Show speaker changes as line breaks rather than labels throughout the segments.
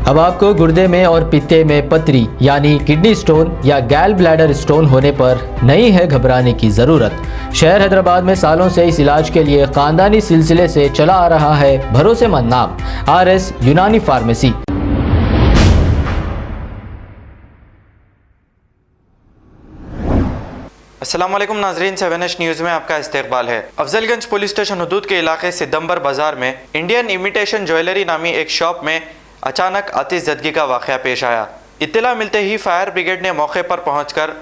अब आपको गुर्दे में और पित्ते में पथरी यानी किडनी स्टोन या गैल ब्लैडर स्टोन होने पर नहीं है घबराने की ज़रूरत। शहर हैदराबाद में सालों से इस इलाज के लिए खानदानी सिलसिले से चला आ रहा है भरोसेमंद नाम RS यूनानी फार्मेसी।
अस्सलाम वालेकुम नाजरीन, 7H न्यूज़ में आपका इस्तकबाल है। अफजलगंज पुलिस स्टेशन हदूद के इलाके सितंबर बाजार में इंडियन इमिटेशन ज्वेलरी नामी एक शॉप में अचानक आतिशज़दगी का वाक़या पेश आया। इत्तला मिलते ही फायर ब्रिगेड ने मौके पर पहुंचकर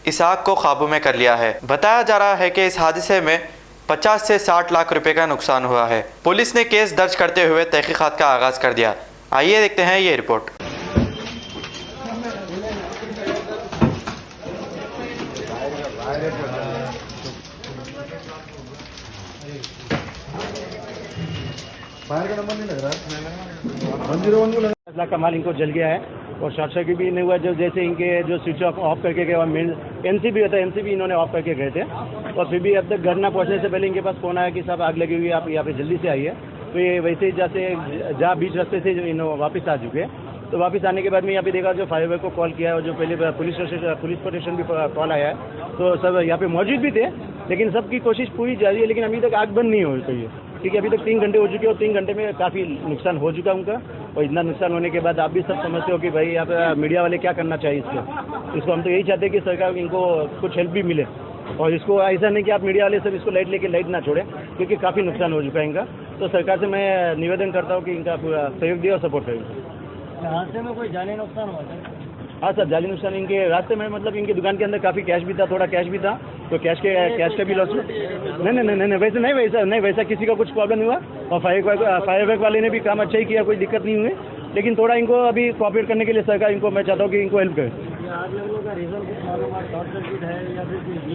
इस आग को काबू में कर लिया है। बताया जा रहा है कि इस हादसे में 50 से 60 लाख रुपए का नुकसान हुआ है। पुलिस ने केस दर्ज करते हुए तहकीकात का आगाज़ कर दिया। आइए देखते हैं ये रिपोर्ट।
फायर का नंबर नहीं लग रहा, 101 को लगा। 10 लाख का माल इनको जल गया है और शॉर्ट सर्किट भी नहीं हुआ। जो जैसे इनके जो स्विच ऑफ करके गए, मेन एमसीबी होता है, एमसीबी इन्होंने ऑफ करके गए थे और फिर भी अब तक घर ना पहुंचने से पहले इनके पास फोन आया कि साहब आग लगी हुई है, आप यहाँ पे जल्दी से आइए। तो ये वैसे ही जहाँ बीच रास्ते से इन्होंने वापस आ चुके हैं। तो वापस आने के बाद में यहाँ पे देखा जो फायर ब्रिगेड को कॉल किया है और जो पहले पुलिस स्टेशन भी कॉल आया है। तो सब यहाँ पे मौजूद भी थे, लेकिन सबकी कोशिश पूरी जारी है, लेकिन अभी तक आग बंद नहीं हो रही है क्योंकि अभी तक 3 घंटे हो चुके हैं और 3 घंटे में काफ़ी नुकसान हो चुका उनका। और इतना नुकसान होने के बाद आप भी सब समझते हो कि भाई यहाँ पे मीडिया वाले क्या करना चाहिए इसको हम तो यही चाहते हैं कि सरकार इनको कुछ हेल्प भी मिले और इसको ऐसा नहीं कि आप मीडिया वाले सब इसको लाइट ना छोड़े क्योंकि काफ़ी नुकसान हो चुका है इनका। तो सरकार से मैं निवेदन करता हूँ कि इनका पूरा सहयोग दिए और सपोर्ट करें।
हादसे में कोई जानी नुकसान हुआ था?
हाँ सर, जाली नुकसान इनके रास्ते में, मतलब इनकी दुकान के अंदर काफ़ी कैश भी था, थोड़ा कैश भी था, तो कैश का भी लॉस। नहीं वैसा किसी का कुछ प्रॉब्लम नहीं हुआ और फायर ब्रिगेड वाले ने भी काम अच्छा ही किया, कोई दिक्कत नहीं हुई। लेकिन थोड़ा इनको अभी कोऑपरेट करने के लिए सरकार इनको, मैं चाहता हूँ कि इनको हेल्प करे।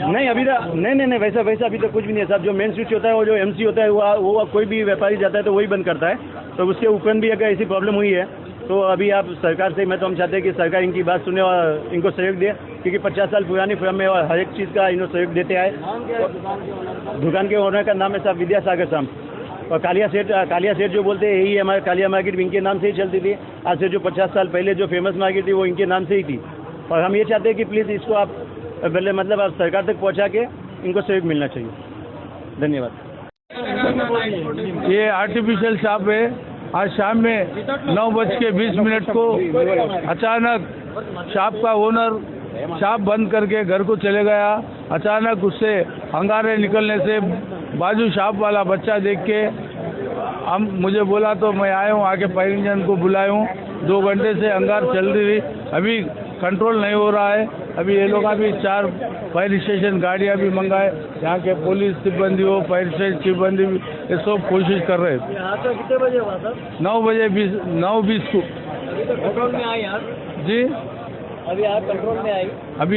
नहीं अभी तक नहीं वैसा अभी तक कुछ भी नहीं है साहब। जो मेन स्विच होता है, वो जो MC होता है, वो कोई भी व्यापारी जाता है तो वही बंद करता है। तो उसके ऊपर भी अगर ऐसी प्रॉब्लम हुई है तो अभी आप सरकार से, मैं तो हम चाहते हैं कि सरकार इनकी बात सुने और इनको सहयोग दे क्योंकि 50 साल पुरानी फर्म में और हर एक चीज़ का इनको सहयोग देते आए। दुकान के ओनर का नाम है साहब विद्यासागर साहब और कालिया सेठ जो बोलते हैं यही हमारे कालिया मार्केट इनके नाम से ही चलती थी। आज से जो 50 साल पहले जो फेमस मार्केट थी वो इनके नाम से ही थी। और हम ये चाहते हैं कि प्लीज़ इसको आप पहले मतलब आप सरकार तक पहुँचा के इनको सहयोग मिलना चाहिए। धन्यवाद।
ये आर्टिफिशियल शॉप है। आज शाम में 9:20 को अचानक शॉप का ओनर शॉप बंद करके घर को चले गया। अचानक उससे अंगारे निकलने से बाजू शॉप वाला बच्चा देख के मुझे बोला तो मैं आया हूँ, आके फायर इंजन को बुलाया हूँ। 2 घंटे से अंगार चल रही, अभी कंट्रोल नहीं हो रहा है। अभी ये लोग अभी 4 फायर स्टेशन गाड़ियाँ भी मंगाए, यहाँ के पुलिस सिब्बंदी हो, फायर स्टेशन सिब्बंदी भी, ये सब कोशिश कर रहे हैं।
हादसा कितने बजे हुआ था?
9:20 को।
कंट्रोल में आई आग?
जी
अभी आग कंट्रोल में आई?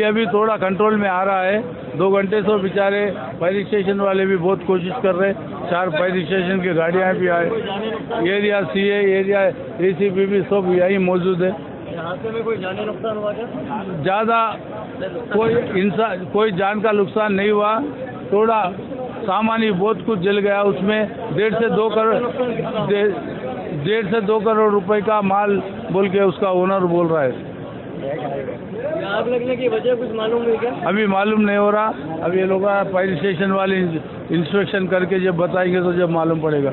अभी थोड़ा कंट्रोल में आ रहा है। 2 घंटे से बेचारे फायर स्टेशन वाले भी बहुत कोशिश कर रहे हैं। 4 फायर स्टेशन की गाड़ियाँ भी आए, एरिया CA एरिया ACP भी सब यहीं मौजूद है।
हादसे में कोई जानी नुकसान हुआ क्या?
ज़्यादा कोई जान का नुकसान नहीं हुआ। थोड़ा सामान ही बहुत कुछ जल गया। उसमें 1.5 से 2 करोड़ रुपए का माल बोल के उसका ओनर बोल रहा है।
आग लगने की वजह कुछ मालूम नहीं क्या?
अभी मालूम नहीं हो रहा। अब ये लोग फायर स्टेशन वाले इंस्पेक्शन करके जब बताएंगे तो जब मालूम पड़ेगा।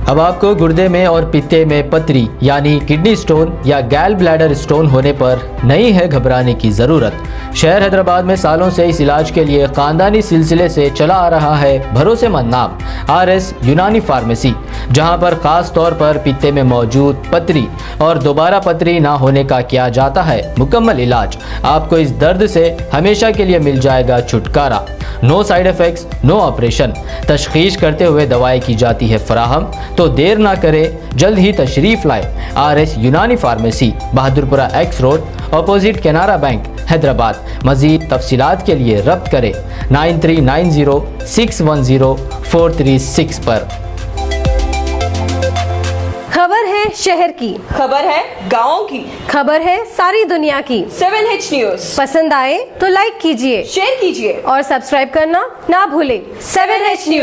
अब आपको गुर्दे में और पित्ते में पथरी यानी किडनी स्टोन या गैल ब्लैडर स्टोन होने पर नहीं है घबराने की ज़रूरत। शहर हैदराबाद में सालों से इस इलाज के लिए खानदानी सिलसिले से चला आ रहा है भरोसेमंद नाम RS यूनानी फार्मेसी, जहां पर खास तौर पर पित्ते में मौजूद पथरी और दोबारा पथरी ना होने का किया जाता है मुकम्मल इलाज। आपको इस दर्द से हमेशा के लिए मिल जाएगा छुटकारा। No side effects, no operation, तशखीस करते हुए दवाएं की जाती है फराहम। तो देर ना करें, जल्द ही तशरीफ लाए RS यूनानी pharmacy, Bahadurpura X road, opposite Canara bank, Hyderabad. मज़ीद तफसीलात के लिए रब्त करें 9390610436 पर।
खबर है शहर की,
खबर है गाँव की,
खबर है सारी दुनिया की।
7H न्यूज़
पसंद आए तो लाइक कीजिए,
शेयर कीजिए
और सब्सक्राइब करना ना भूलें।
7H news.